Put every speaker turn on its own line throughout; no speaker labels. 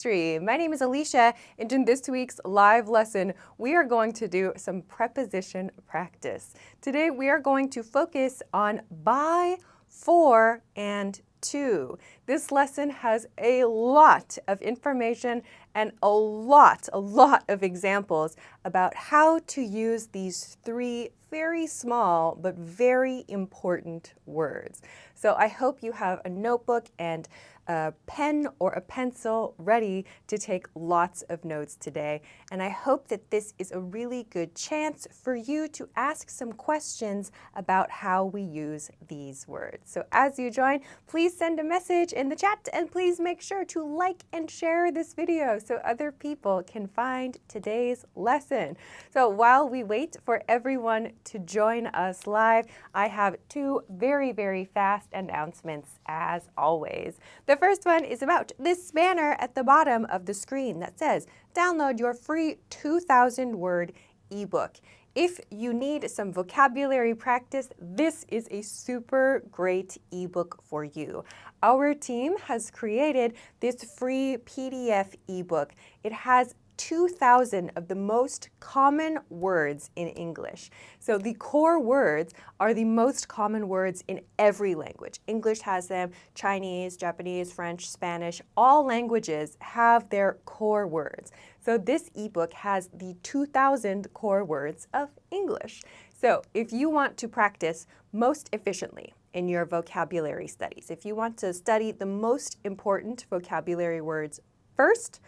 My name is Alicia, and in this week's live lesson, we are going to do some preposition practice. Today, we are going to focus on by, for, and to. This lesson has a lot of information and a lot of examples about how to use these three very small but very important words. So I hope you have a notebook and a pen or a pencil ready to take lots of notes today. And I hope that this is a really good chance for you to ask some questions about how we use these words. So as you join, please send a message in the chat and please make sure to like and share this video so other people can find today's lesson. So while we wait for everyone to join us live, I have two very fast announcements as always. The first one is about this banner at the bottom of the screen that says, download your free 2,000 word ebook. If you need some vocabulary practice, this is a super great ebook for you. Our team has created this free PDF ebook. It has 2,000 of the most common words in English. So the core words are the most common words in every language. English has them, Chinese, Japanese, French, Spanish, all languages have their core words. So this ebook has the 2,000 core words of English. So if you want to practice most efficiently in your vocabulary studies, if you want to study the most important vocabulary words first,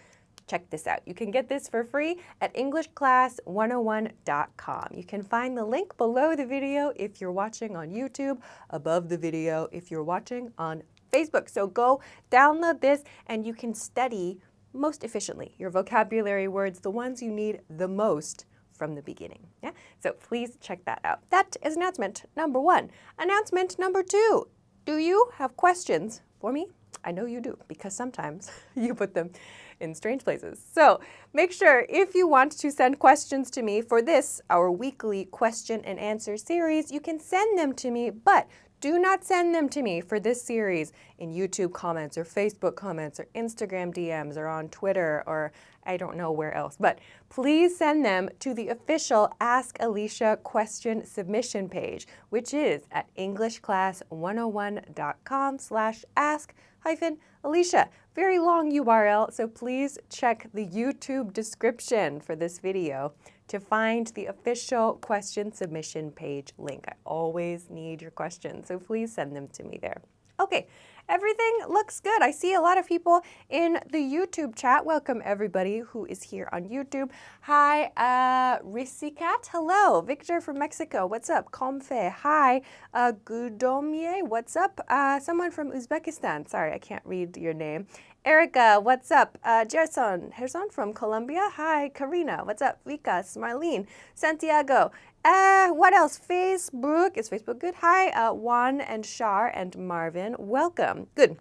check this out. You can get this for free at EnglishClass101.com. You can find the link below the video if you're watching on YouTube, above the video if you're watching on Facebook. So go download this and you can study most efficiently your vocabulary words, the ones you need the most from the beginning. Yeah? So please check that out. That is announcement number one. Announcement number two. Do you have questions for me? I know you do, because sometimes you put them in strange places. So make sure if you want to send questions to me for this, our weekly question and answer series, you can send them to me, but do not send them to me for this series in YouTube comments or Facebook comments or Instagram DMs or on Twitter or I don't know where else, but please send them to the official Ask Alicia question submission page, which is at EnglishClass101.com/ask-Alicia. Very long URL, so please check the YouTube description for this video to find the official question submission page link. I always need your questions, so please send them to me there. Okay, everything looks good. I see a lot of people in the YouTube chat. Welcome everybody who is here on YouTube. Hi, Risikat, hello. Victor from Mexico, what's up? Comfe, hi. Gudomie, what's up? Someone from Uzbekistan, sorry, I can't read your name. Erica, what's up? Gerson from Colombia. Hi, Karina, what's up? Vika, Marlene, Santiago. What else? Facebook, is Facebook good? Hi, Juan and Shar and Marvin, welcome. Good.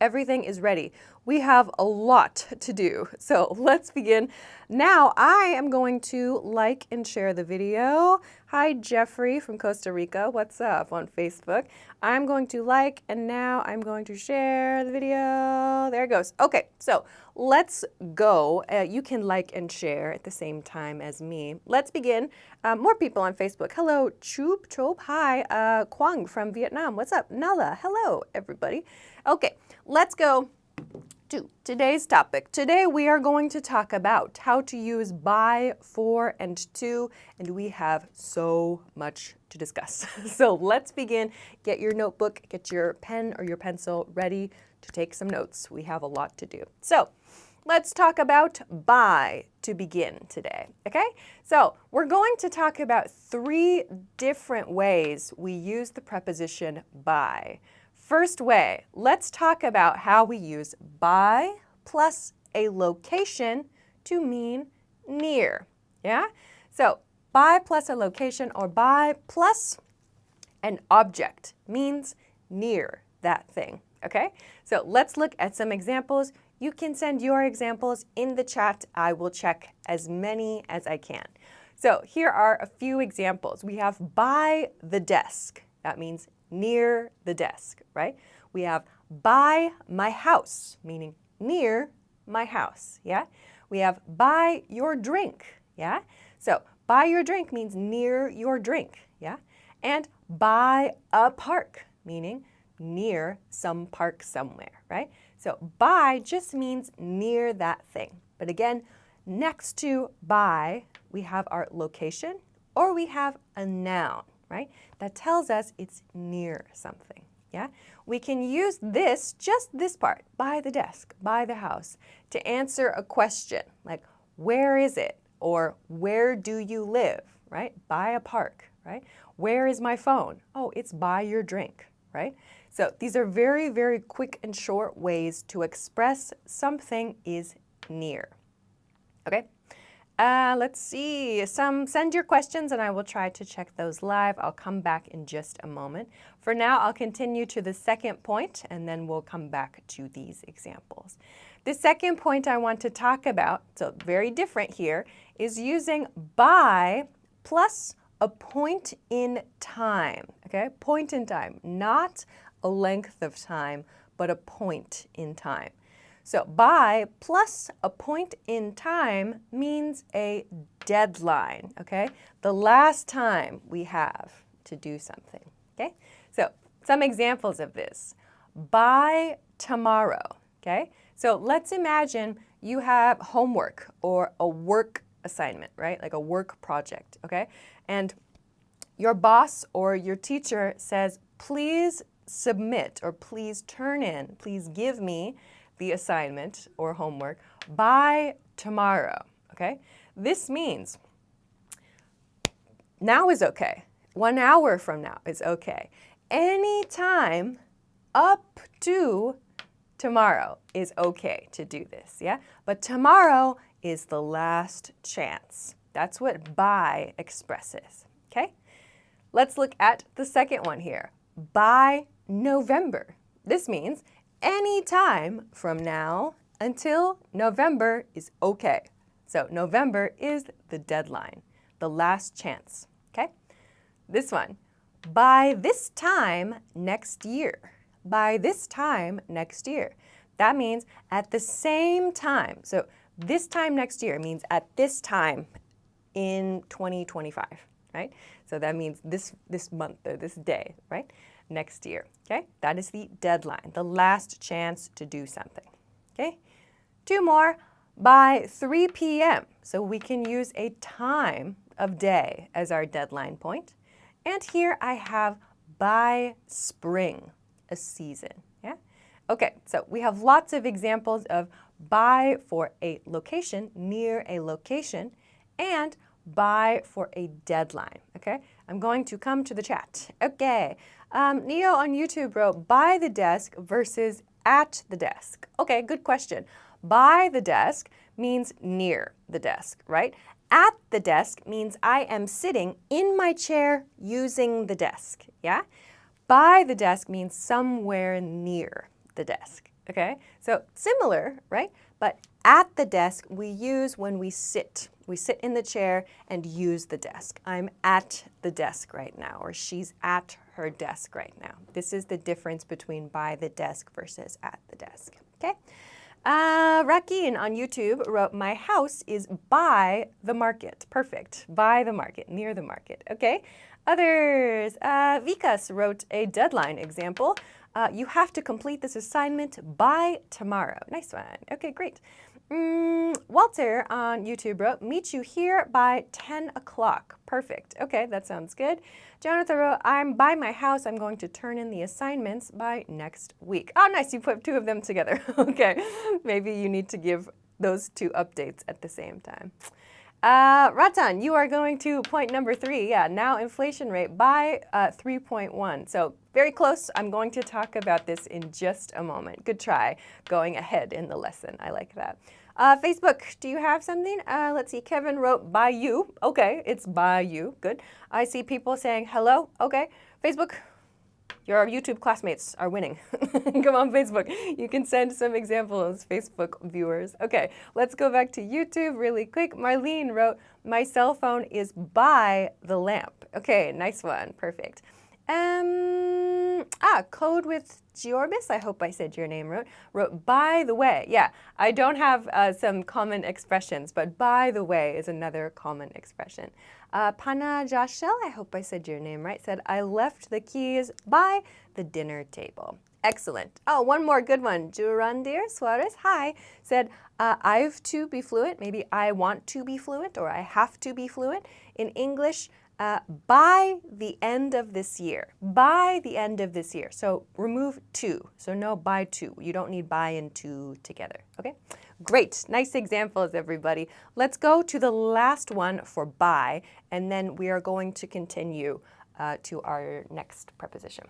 Everything is ready. We have a lot to do, so let's begin. Now I am going to like and share the video. Hi, Jeffrey from Costa Rica. What's up on Facebook? I'm going to like, and now I'm going to share the video. There it goes. Okay, so let's go. You can like and share at the same time as me. Let's begin. More people on Facebook. Hello, Choop Chop. Hi, Quang from Vietnam. What's up? Nala. Hello, everybody. Okay, let's go to today's topic. Today we are going to talk about how to use by, for, and to, and we have so much to discuss. So let's begin. Get your notebook, get your pen or your pencil ready to take some notes. We have a lot to do. So let's talk about by to begin today, okay? So we're going to talk about three different ways we use the preposition by. First way, let's talk about how we use by plus a location to mean near, yeah? So by plus a location or by plus an object means near that thing, okay? So let's look at some examples. You can send your examples in the chat. I will check as many as I can. So here are a few examples. We have by the desk. That means near the desk, right? We have by my house, meaning near my house, yeah? We have buy your drink, yeah? So buy your drink means near your drink, yeah? And buy a park, meaning near some park somewhere, right? So by just means near that thing. But again, next to by, we have our location or we have a noun, right? That tells us it's near something, yeah? We can use this, just this part, by the desk, by the house, to answer a question like, where is it? Or where do you live, right? By a park, right? Where is my phone? Oh, it's by your drink, right? So these are very, very quick and short ways to express something is near. Okay, let's see. Send your questions and I will try to check those live. I'll come back in just a moment. For now, I'll continue to the second point and then we'll come back to these examples. The second point I want to talk about, so very different here, is using by plus a point in time, okay? Point in time, not a length of time, but a point in time. So by plus a point in time means a deadline, okay? The last time we have to do something, okay? So some examples of this. By tomorrow, okay? So let's imagine you have homework or a work assignment, right? Like a work project, okay? And your boss or your teacher says, please submit or please turn in, please give me the assignment or homework by tomorrow, okay? This means now is okay. 1 hour from now is okay. Any time up to tomorrow is okay to do this, yeah? But tomorrow is the last chance. That's what by expresses, okay? Let's look at the second one here. By November. This means any time from now until November is okay. So November is the deadline, the last chance, okay? This one, by this time next year. By this time next year. That means at the same time. So this time next year means at this time in 2025, right? So that means this month or this day, right? Next year, okay? That is the deadline, the last chance to do something, okay? Two more, by 3 p.m. So we can use a time of day as our deadline point. And here I have by spring, a season, yeah? Okay, so we have lots of examples of by for a location, near a location, and by for a deadline, okay? I'm going to come to the chat. Okay, Neo on YouTube wrote by the desk versus at the desk. Okay, good question. By the desk means near the desk, right? At the desk means I am sitting in my chair using the desk, yeah? By the desk means somewhere near the desk, okay? So similar, right? But at the desk we use when we sit. We sit in the chair and use the desk. I'm at the desk right now, or she's at her desk right now. This is the difference between by the desk versus at the desk, okay? Rakin on YouTube wrote, my house is by the market. Perfect. By the market, near the market, okay? Others, Vikas wrote a deadline example. You have to complete this assignment by tomorrow. Nice one. Okay, great. Walter on YouTube wrote, meet you here by 10 o'clock. Perfect. Okay, that sounds good. Jonathan wrote, I'm by my house. I'm going to turn in the assignments by next week. Oh, nice. You put two of them together. Okay. Maybe you need to give those two updates at the same time. Ratan, you are going to point number 3. Yeah, now inflation rate by 3.1. So very close. I'm going to talk about this in just a moment. Good try going ahead in the lesson. I like that. Facebook, do you have something? Let's see. Kevin wrote by you. Okay, it's by you. Good. I see people saying hello. Okay. Facebook, your YouTube classmates are winning. Come on, Facebook. You can send some examples, Facebook viewers. Okay, let's go back to YouTube really quick. Marlene wrote, my cell phone is by the lamp. Okay, nice one. Perfect. Code with Giorbis, I hope I said your name, wrote, by the way. Yeah, I don't have some common expressions, but by the way is another common expression. Pana Jashel, I hope I said your name right, said, I left the keys by the dinner table. Excellent. Oh, one more good one. Jurandir Suarez, hi, said, I've to be fluent. Maybe I want to be fluent or I have to be fluent. In English, by the end of this year. By the end of this year. So remove to. So no by to. You don't need by and to together. Okay? Great. Nice examples, everybody. Let's go to the last one for by, and then we are going to continue to our next preposition.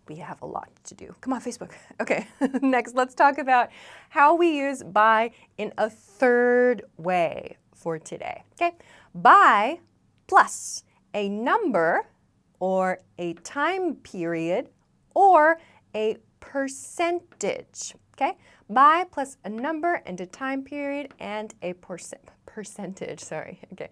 We have a lot to do. Come on, Facebook. Okay, next, let's talk about how we use by in a third way for today. Okay, by plus a number or a time period or a percentage. Okay, by plus a number and a time period and a percentage. Sorry. Okay.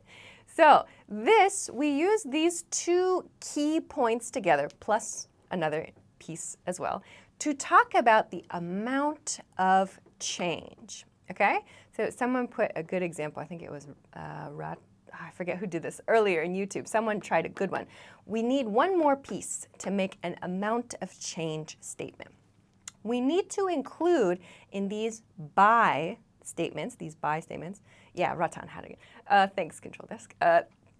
So this, we use these two key points together, plus another piece as well, to talk about the amount of change, okay? So someone put a good example, I think it was I forget who did this earlier in YouTube. Someone tried a good one. We need one more piece to make an amount of change statement. We need to include in these by statements, yeah, Ratan had it. Thanks, Control Desk.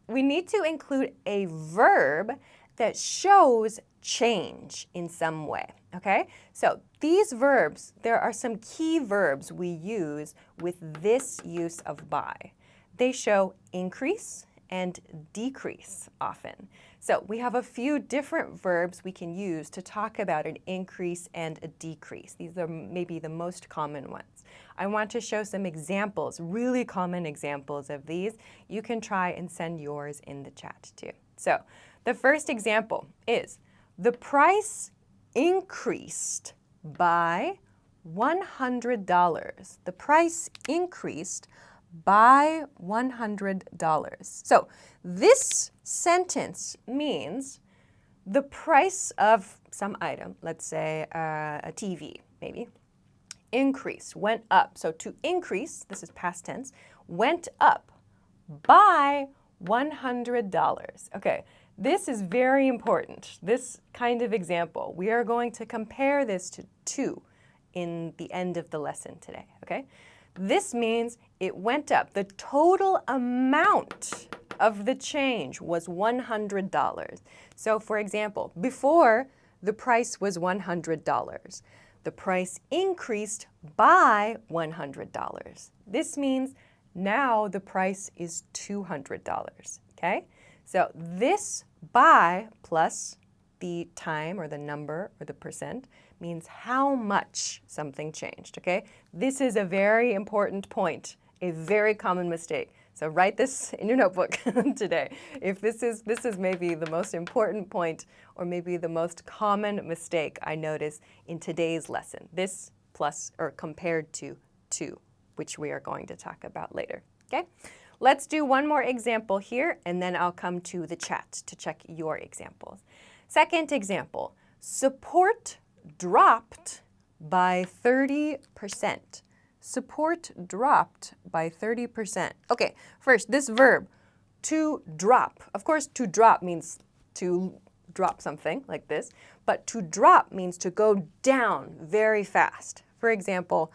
We need to include a verb that shows change in some way, okay? So these verbs, there are some key verbs we use with this use of by. They show increase and decrease often. So we have a few different verbs we can use to talk about an increase and a decrease. These are maybe the most common ones. I want to show some examples, really common examples of these. You can try and send yours in the chat too. So the first example is, the price increased by $100. The price increased by $100. So this sentence means the price of some item, let's say a TV maybe, increased, went up. So to increase, this is past tense, went up by $100. Okay. This is very important, this kind of example. We are going to compare this to in the end of the lesson today, okay? This means it went up. The total amount of the change was $100. So for example, before the price was $100. The price increased by $100. This means now the price is $200, okay? So this by plus the time or the number or the percent means how much something changed, okay? This is a very important point, a very common mistake. So write this in your notebook today. If this is maybe the most important point or maybe the most common mistake I notice in today's lesson. This plus or compared to, which we are going to talk about later, okay? Let's do one more example here, and then I'll come to the chat to check your examples. Second example, support dropped by 30%. Support dropped by 30%. Okay, first, this verb, to drop. Of course, to drop means to drop something like this, but to drop means to go down very fast. For example,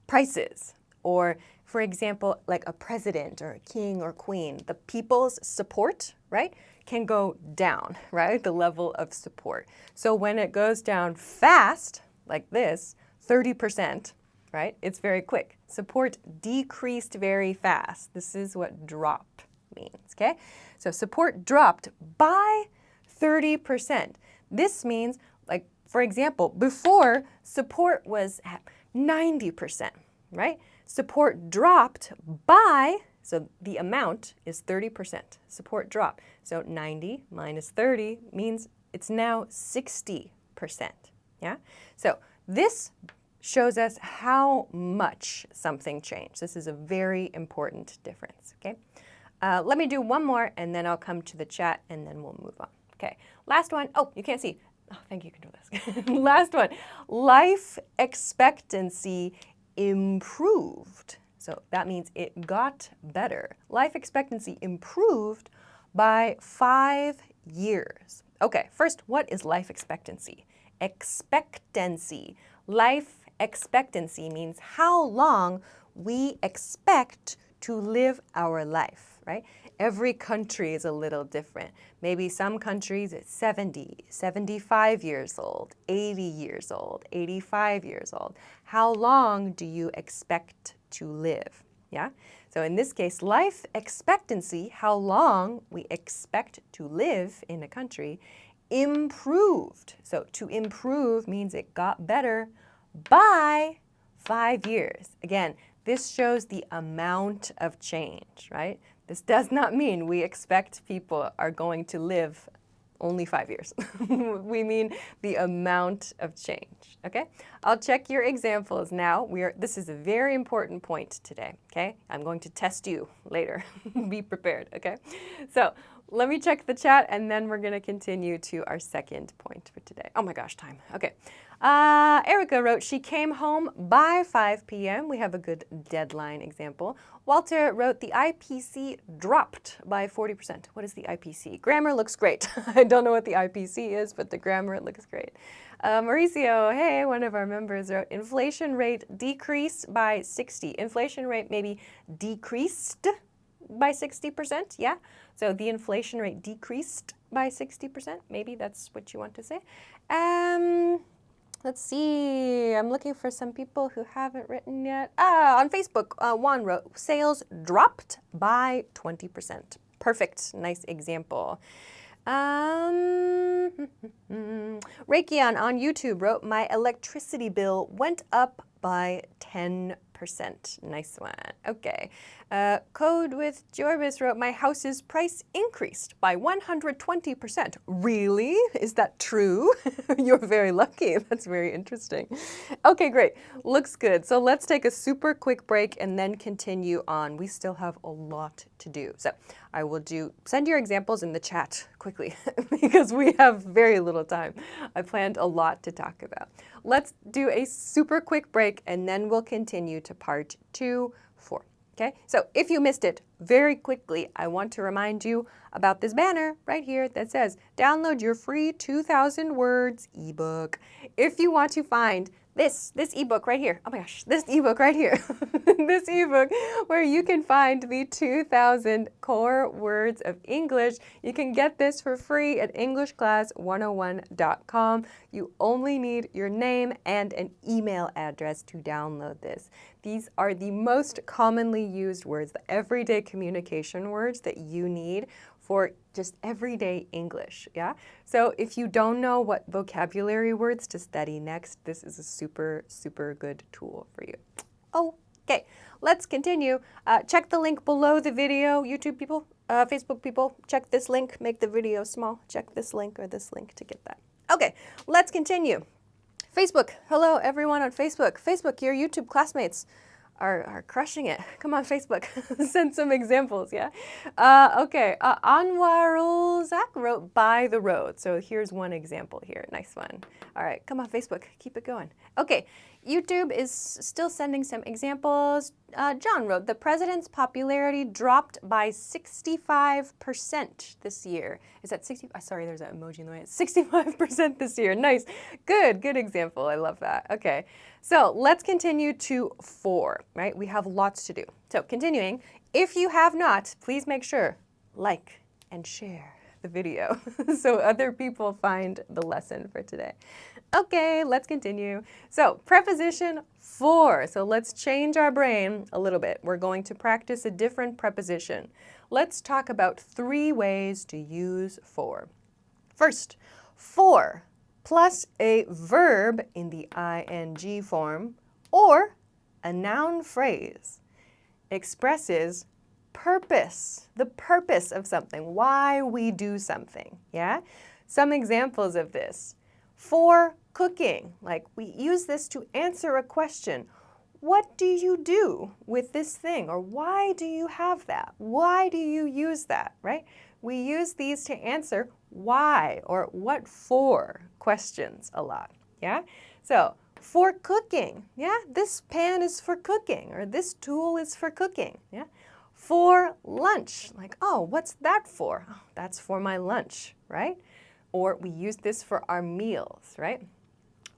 prices, or for example, like a president or a king or queen, the people's support, right, can go down, right, the level of support. So when it goes down fast, like this, 30%, right, it's very quick. Support decreased very fast. This is what dropped means, okay? So support dropped by 30%. This means, like, for example, before support was at 90%, right? Support dropped by, so the amount is 30%. Support dropped. So 90 minus 30 means it's now 60%, yeah? So this shows us how much something changed. This is a very important difference, okay? Let me do one more, and then I'll come to the chat, and then we'll move on. Okay, last one. Oh, you can't see. Oh, thank you, control desk. Last one. Life expectancy improved. So that means it got better. Life expectancy improved by 5 years. Okay, first, what is life expectancy? Expectancy. Life expectancy means how long we expect to live our life, right? Every country is a little different. Maybe some countries it's 70, 75 years old, 80 years old, 85 years old. How long do you expect to live? Yeah? So in this case, life expectancy, how long we expect to live in a country, improved. So to improve means it got better by 5 years. Again, this shows the amount of change, right? This does not mean we expect people are going to live only 5 years. We mean the amount of change, okay? I'll check your examples now. This is a very important point today, okay? I'm going to test you later. Be prepared, okay? So let me check the chat and then we're gonna continue to our second point for today. Oh my gosh, time, okay. Erica wrote, she came home by 5 p.m. We have a good deadline example. Walter wrote, the IPC dropped by 40%. What is the IPC? Grammar looks great. I don't know what the IPC is, but the grammar looks great. Mauricio, hey, one of our members wrote, inflation rate decreased by 60. Inflation rate maybe decreased by 60%, yeah? So the inflation rate decreased by 60%. Maybe that's what you want to say. Let's see, I'm looking for some people who haven't written yet. On Facebook, Juan wrote, sales dropped by 20%. Perfect, nice example. Reikian on YouTube wrote, my electricity bill went up by 10%. Nice one. Okay. Code with Jorbis wrote, my house's price increased by 120%. Really? Is that true? You're very lucky. That's very interesting. Okay, great. Looks good. So let's take a super quick break and then continue on. We still have a lot to do. So I will send your examples in the chat quickly because we have very little time. I planned a lot to talk about. Let's do a super quick break and then we'll continue to part 2, 4. Okay, so if you missed it, very quickly, I want to remind you about this banner right here that says, download your free 2,000 words ebook. If you want to find this ebook right here, oh my gosh, this ebook right here, this ebook where you can find the 2,000 core words of English, you can get this for free at EnglishClass101.com. You only need your name and an email address to download this. These are the most commonly used words, the everyday communication words that you need for just everyday English, yeah? So if you don't know what vocabulary words to study next, this is a super, super good tool for you. Okay, let's continue. Check the link below the video. YouTube people, Facebook people, check this link, make the video small. Check this link or this link to get that. Okay, let's continue. Facebook, hello everyone on Facebook. Facebook, your YouTube classmates are crushing it. Come on, Facebook, send some examples, yeah? Okay, Anwarul Zach wrote by the road. So here's one example here, nice one. All right, come on, Facebook, keep it going. Okay, YouTube is still sending some examples. John wrote, the president's popularity dropped by 65% this year. Is that 60? Sorry, there's an emoji in the way. It's 65% this year. Nice. Good example. I love that. Okay, so let's continue to 4, right? We have lots to do. So continuing, if you have not, please make sure, like and share the video so other people find the lesson for today. Okay, let's continue. So preposition 4. So let's change our brain a little bit. We're going to practice a different preposition. Let's talk about 3 ways to use for. First, for plus a verb in the ing form or a noun phrase expresses purpose, the purpose of something, why we do something, yeah? Some examples of this. For cooking, like we use this to answer a question. What do you do with this thing? Or why do you have that? Why do you use that, right? we use these to answer why or what for questions a lot, yeah? So, for cooking, yeah? This pan is for cooking, or this tool is for cooking, yeah? For lunch, like, oh, what's that for? Oh, that's for my lunch, right? Or we use this for our meals, right?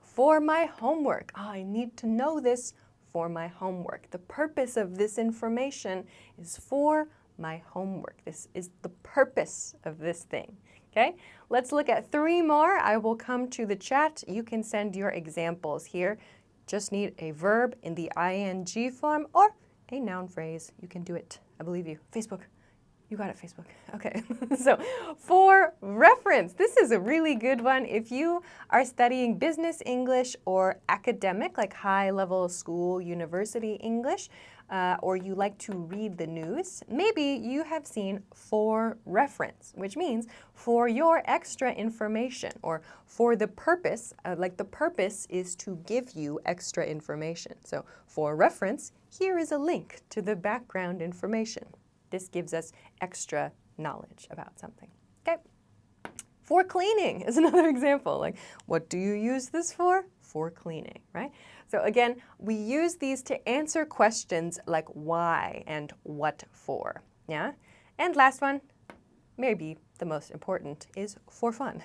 For my homework, oh, I need to know this for my homework. The purpose of this information is for my homework. This is the purpose of this thing, okay? Let's look at 3 more. I will come to the chat. You can send your examples here. Just need a verb in the ing form or a noun phrase. You can do it. I believe you. Facebook. You got it, Facebook. Okay, so for reference, this is a really good one. If you are studying business English or academic, like high-level school, university English, or you like to read the news, maybe you have seen for reference, which means for your extra information or for the purpose, like the purpose is to give you extra information. So for reference, here is a link to the background information. This gives us extra knowledge about something, okay? For cleaning is another example. Like, what do you use this for? For cleaning, right? So again, we use these to answer questions like why and what for, yeah? And last one, maybe the most important, is for fun.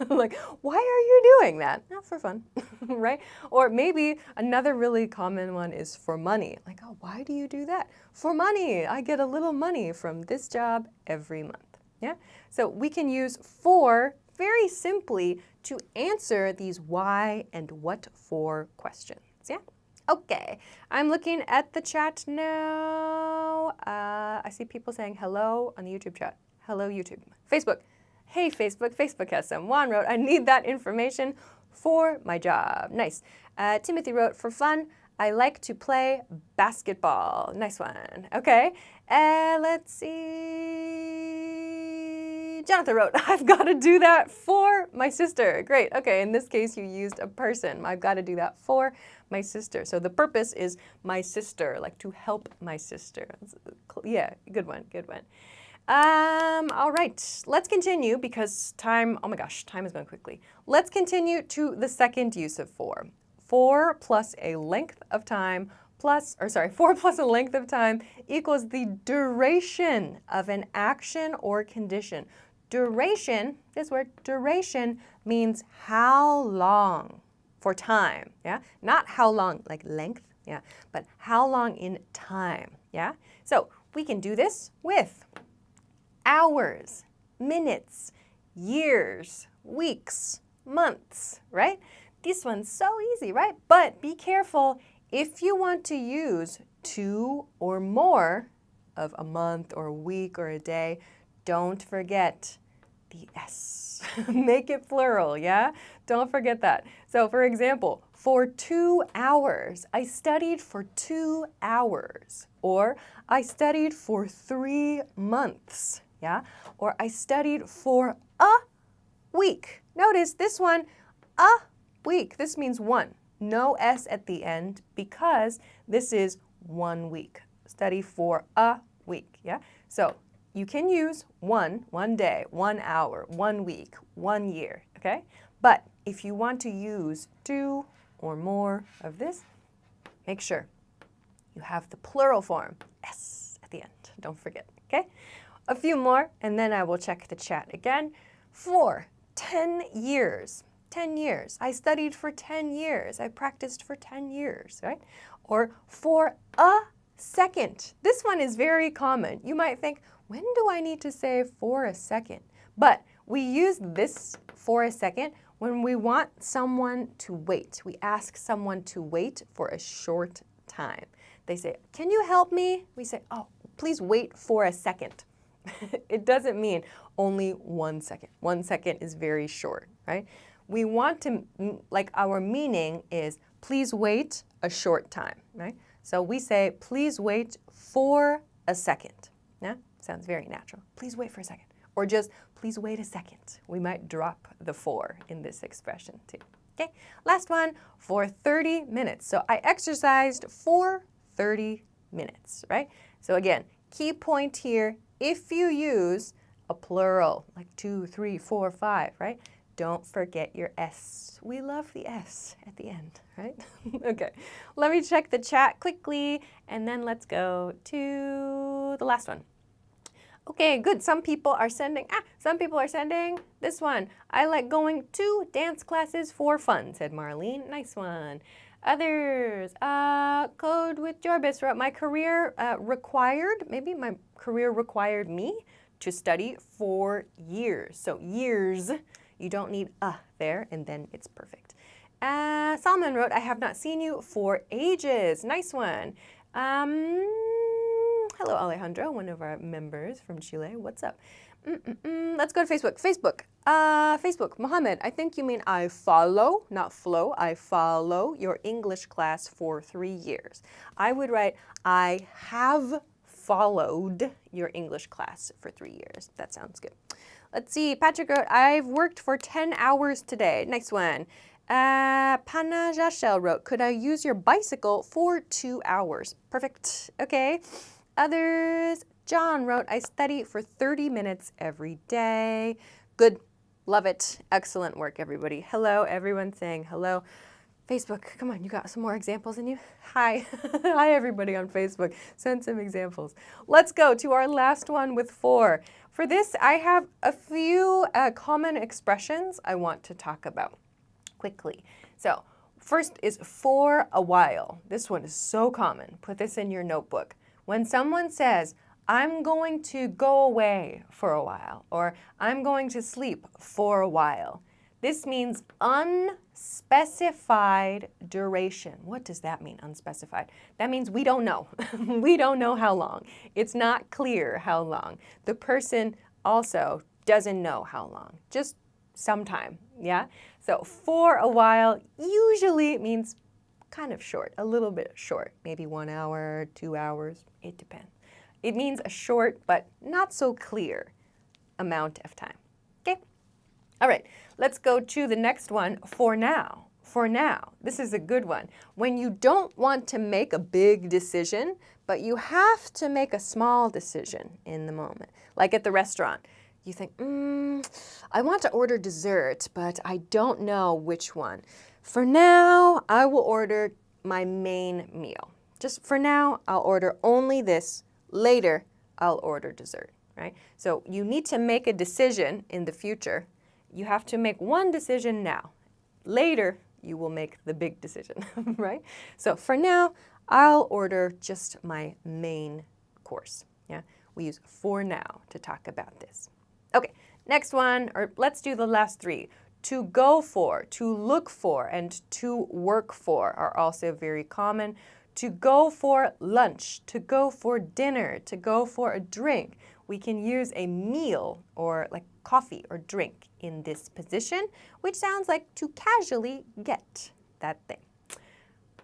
Like, why are you doing that? Not for fun, right? Or maybe another really common one is for money. Like, oh, why do you do that? For money. I get a little money from this job every month, yeah? So we can use for very simply to answer these why and what for questions, yeah? Okay, I'm looking at the chat now. I see people saying hello on the YouTube chat. Hello, YouTube. Facebook. Hey, Facebook. Facebook has some. Juan wrote, I need that information for my job. Nice. Timothy wrote, for fun, I like to play basketball. Nice one. Okay. Let's see. Jonathan wrote, I've got to do that for my sister. Great. Okay. In this case, you used a person. I've got to do that for my sister. So the purpose is my sister, like to help my sister. Yeah. Good one. Good one. All right, let's continue because time, oh my gosh, time is going quickly. Let's continue to the second use of for. For plus a length of time for plus a length of time equals the duration of an action or condition. Duration, this word, duration means how long for time, yeah? Not how long, like length, yeah, but how long in time, yeah? So we can do this with hours, minutes, years, weeks, months, right? This one's so easy, right? But be careful if you want to use 2 or more of a month or a week or a day, don't forget the S. Make it plural, yeah? Don't forget that. So for example, for 2 hours, I studied for 2 hours. Or I studied for 3 months. Yeah, or I studied for a week. Notice this one, a week. This means 1. No S at the end because this is 1 week. Study for a week, yeah? So you can use 1 day, 1 hour, 1 week, 1 year, okay? But if you want to use 2 or more of this, make sure you have the plural form, S at the end. Don't forget, okay? A few more, and then I will check the chat again. For 10 years. 10 years. I studied for 10 years. I practiced for 10 years, right? Or for a second. This one is very common. You might think, when do I need to say for a second? But we use this for a second when we want someone to wait. We ask someone to wait for a short time. They say, can you help me? We say, oh, please wait for a second. It doesn't mean only 1 second. 1 second is very short, right? We want to, like our meaning is, please wait a short time, right? So we say, please wait for a second. Yeah, sounds very natural. Please wait for a second. Or just, please wait a second. We might drop the for in this expression too. Okay, last one, for 30 minutes. So I exercised for 30 minutes, right? So again, key point here, if you use a plural, like 2, 3, 4, 5, right? Don't forget your S. We love the S at the end, right? Okay, let me check the chat quickly, and then let's go to the last one. Okay, good. Some people are sending this one. I like going to dance classes for fun, said Marlene. Nice one. Others, Code with Jorbis wrote, my career required me to study for years. So years, you don't need there, and then it's perfect. Salman wrote, I have not seen you for ages. Nice one. Hello, Alejandro, one of our members from Chile. What's up? Let's go to Facebook. Facebook, Mohammed, I think you mean I follow, not flow. I follow your English class for 3 years. I would write, I have followed your English class for 3 years. That sounds good. Let's see, Patrick wrote, I've worked for 10 hours today. Next one. Pana Jashel wrote, could I use your bicycle for 2 hours? Perfect. Okay. Others, John wrote, I study for 30 minutes every day. Good. Love it. Excellent work, everybody. Hello, everyone saying hello. Facebook, come on, you got some more examples in you? Hi. Hi, everybody on Facebook. Send some examples. Let's go to our last one with 4. For this, I have a few common expressions I want to talk about quickly. So first is for a while. This one is so common. Put this in your notebook. When someone says, I'm going to go away for a while, or I'm going to sleep for a while, this means unspecified duration. What does that mean, unspecified? That means we don't know. We don't know how long. It's not clear how long. The person also doesn't know how long. Just sometime, yeah? So for a while usually means kind of short, a little bit short, maybe 1 hour, 2 hours, it depends. It means a short but not so clear amount of time, okay? All right, let's go to the next one, for now. For now, this is a good one. When you don't want to make a big decision, but you have to make a small decision in the moment, like at the restaurant. You think, I want to order dessert, but I don't know which one. For now, I will order my main meal. Just for now, I'll order only this. Later, I'll order dessert, right? So you need to make a decision in the future. You have to make one decision now. Later, you will make the big decision, right? So for now, I'll order just my main course, yeah? We use for now to talk about this. Okay, next one, or let's do the last 3. To go for, to look for, and to work for are also very common. To go for lunch, to go for dinner, to go for a drink. We can use a meal or like coffee or drink in this position, which sounds like to casually get that thing.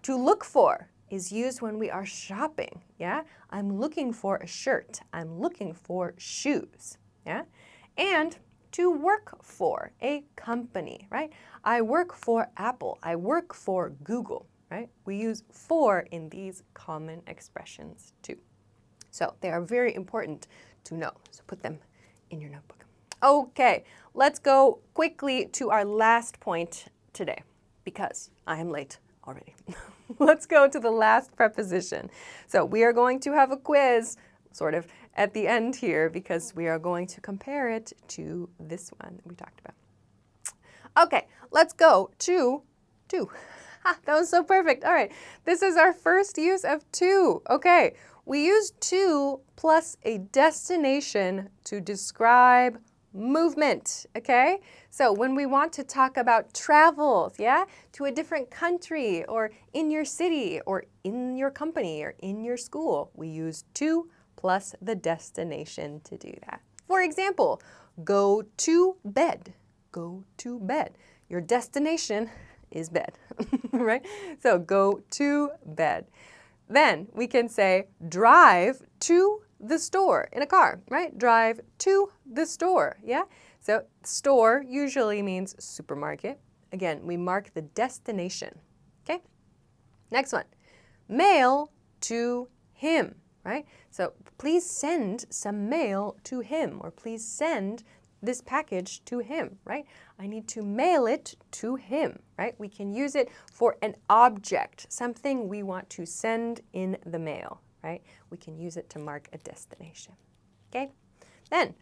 To look for is used when we are shopping, yeah? I'm looking for a shirt. I'm looking for shoes, yeah? And to work for a company, right? I work for Apple. I work for Google, right? We use for in these common expressions too. So they are very important to know. So put them in your notebook. Okay, let's go quickly to our last point today because I am late already. Let's go to the last preposition. So we are going to have a quiz sort of at the end here because we are going to compare it to this one that we talked about. Okay, let's go to that was so perfect. All right, this is our first use of to. Okay, we use to plus a destination to describe movement, okay? So when we want to talk about travels, yeah, to a different country or in your city or in your company or in your school, we use to plus the destination to do that. For example, go to bed. Go to bed. Your destination is bed, right? So go to bed. Then we can say drive to the store in a car, right? Drive to the store, yeah? So store usually means supermarket. Again, we mark the destination, okay? Next one, mail to him. right? So please send some mail to him, or please send this package to him, right? I need to mail it to him, right? We can use it for an object, something we want to send in the mail, right? We can use it to mark a destination, okay? Then,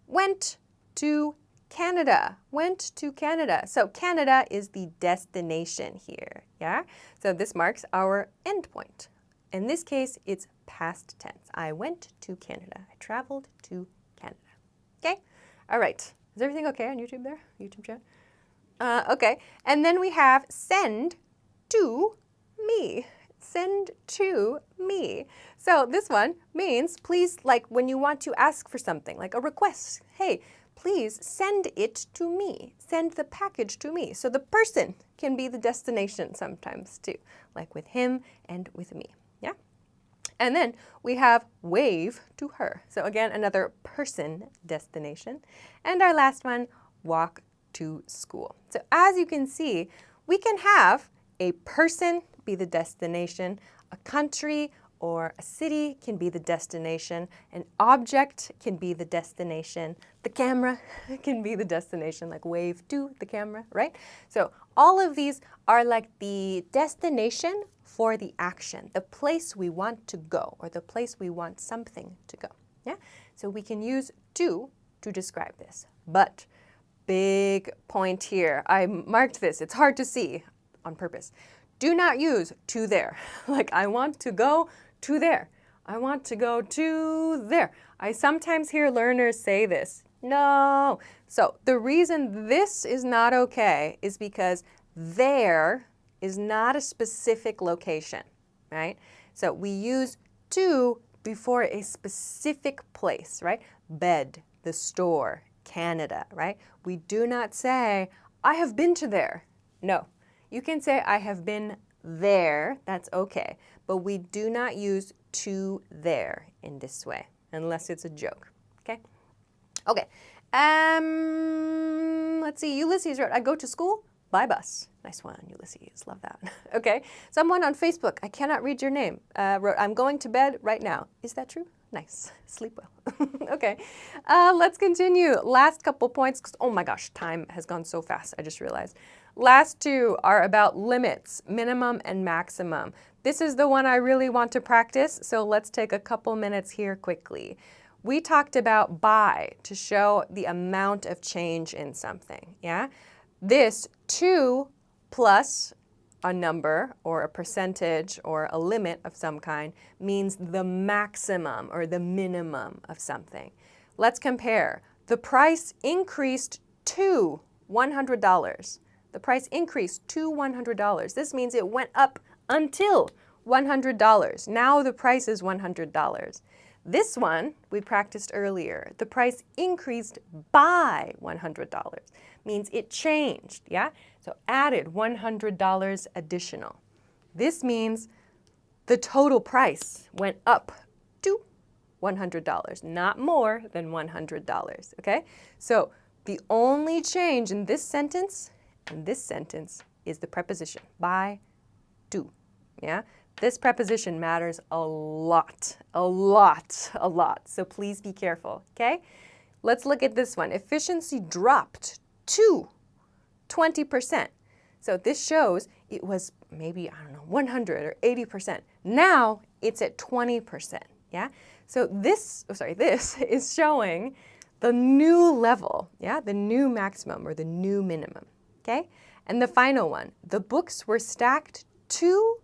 went to Canada, went to Canada. So Canada is the destination here, yeah? So this marks our endpoint. In this case, it's past tense. I went to Canada. I traveled to Canada, okay? All right, is everything okay on YouTube there, YouTube chat? Okay, and then we have send to me. Send to me. So this one means please, like when you want to ask for something, like a request. Hey, please send it to me. Send the package to me. So the person can be the destination sometimes too, like with him and with me, yeah? And then we have wave to her. So again, another person destination. And our last one, walk to school. So as you can see, we can have a person be the destination, a country or a city can be the destination, an object can be the destination, the camera can be the destination, like wave to the camera, right? So all of these are like the destination for the action, the place we want to go, or the place we want something to go, yeah? So we can use to describe this, but big point here, I marked this, it's hard to see on purpose. Do not use to there, like I want to go to there. I want to go to there. I sometimes hear learners say this. No. So the reason this is not okay is because there is not a specific location, right? So we use to before a specific place, right? Bed, the store, Canada, right? We do not say, I have been to there. No. You can say, I have been there, that's okay, but we do not use to there in this way, unless it's a joke, okay? Okay, let's see, Ulysses wrote, I go to school by bus. Nice one, Ulysses, love that. Okay, someone on Facebook, I cannot read your name, wrote, I'm going to bed right now. Is that true? Nice, sleep well. Okay, let's continue. Last couple points, 'cause, oh my gosh, time has gone so fast, I just realized. Last two are about limits, minimum and maximum. This is the one I really want to practice, so let's take a couple minutes here quickly. We talked about by to show the amount of change in something, yeah? This 2 plus a number or a percentage or a limit of some kind means the maximum or the minimum of something. Let's compare. The price increased to $100. The price increased to $100. This means it went up until $100. Now the price is $100. This one we practiced earlier. The price increased by $100. Means it changed, yeah? So added $100 additional. This means the total price went up to $100, not more than $100, okay? So the only change in this sentence and this sentence is the preposition by, to, yeah? This preposition matters a lot, a lot, a lot. So please be careful, okay? Let's look at this one. Efficiency dropped to 20%. So this shows it was maybe, I don't know, 100 or 80%. Now it's at 20%, yeah? So this is showing the new level, yeah? The new maximum or the new minimum, okay? And the final one, the books were stacked to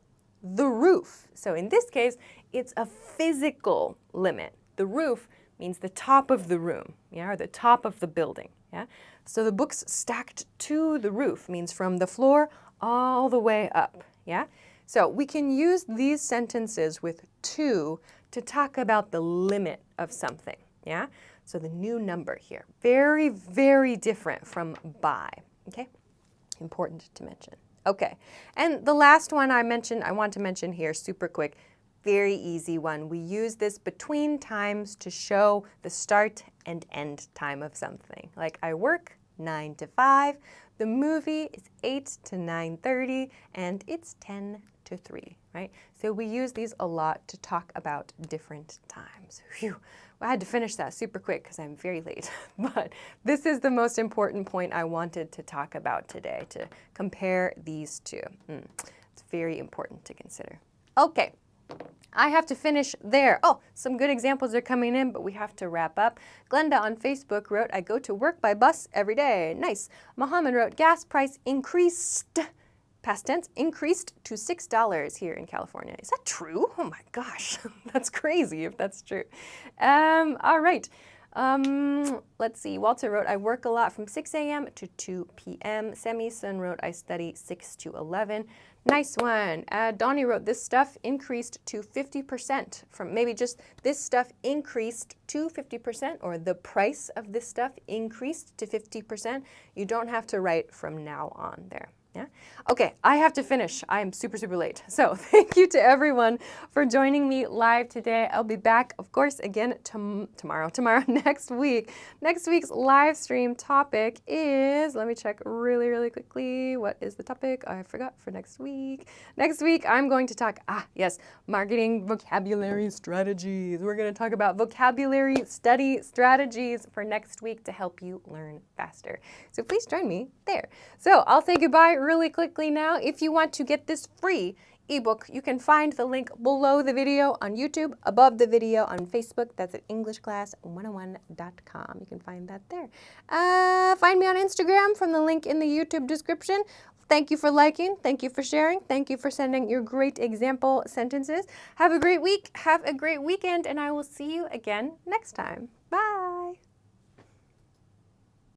the roof. So in this case, it's a physical limit. The roof means the top of the room, yeah, or the top of the building, yeah? So the books stacked to the roof means from the floor all the way up, yeah? So we can use these sentences with to talk about the limit of something, yeah? So the new number here, very, very different from by, okay? Important to mention. Okay, and the last one I want to mention here super quick, very easy one. We use this between times to show the start and end time of something. Like I work 9 to 5, the movie is 8 to 9:30, and it's 10 to 3, right? So we use these a lot to talk about different times. Phew. I had to finish that super quick because I'm very late, but this is the most important point I wanted to talk about today, to compare these two. It's very important to consider. Okay, I have to finish there. Oh, some good examples are coming in, but we have to wrap up. Glenda on Facebook wrote, I go to work by bus every day. Nice. Mohammed wrote, gas price increased. Past tense, increased to $6 here in California. Is that true? Oh my gosh, that's crazy if that's true. All right. Let's see. Walter wrote, I work a lot from 6 a.m. to 2 p.m. Semi-Sun wrote, I study 6 to 11. Nice one. Donnie wrote, this stuff increased to 50% from maybe just this stuff increased to 50%, or the price of this stuff increased to 50%. You don't have to write from now on there. Yeah. Okay, I have to finish. I am super, super late. So thank you to everyone for joining me live today. I'll be back, of course, again tomorrow, next week. Next week's live stream topic is, let me check really, really quickly. What is the topic? I forgot for next week. Next week, I'm going to talk, yes, marketing vocabulary strategies. We're going to talk about vocabulary study strategies for next week to help you learn faster. So please join me there. So I'll say goodbye really quickly now. If you want to get this free ebook, you can find the link below the video on YouTube, above the video on Facebook. That's at EnglishClass101.com. You can find that there. Find me on Instagram from the link in the YouTube description. Thank you for liking. Thank you for sharing. Thank you for sending your great example sentences. Have a great week. Have a great weekend, and I will see you again next time. Bye.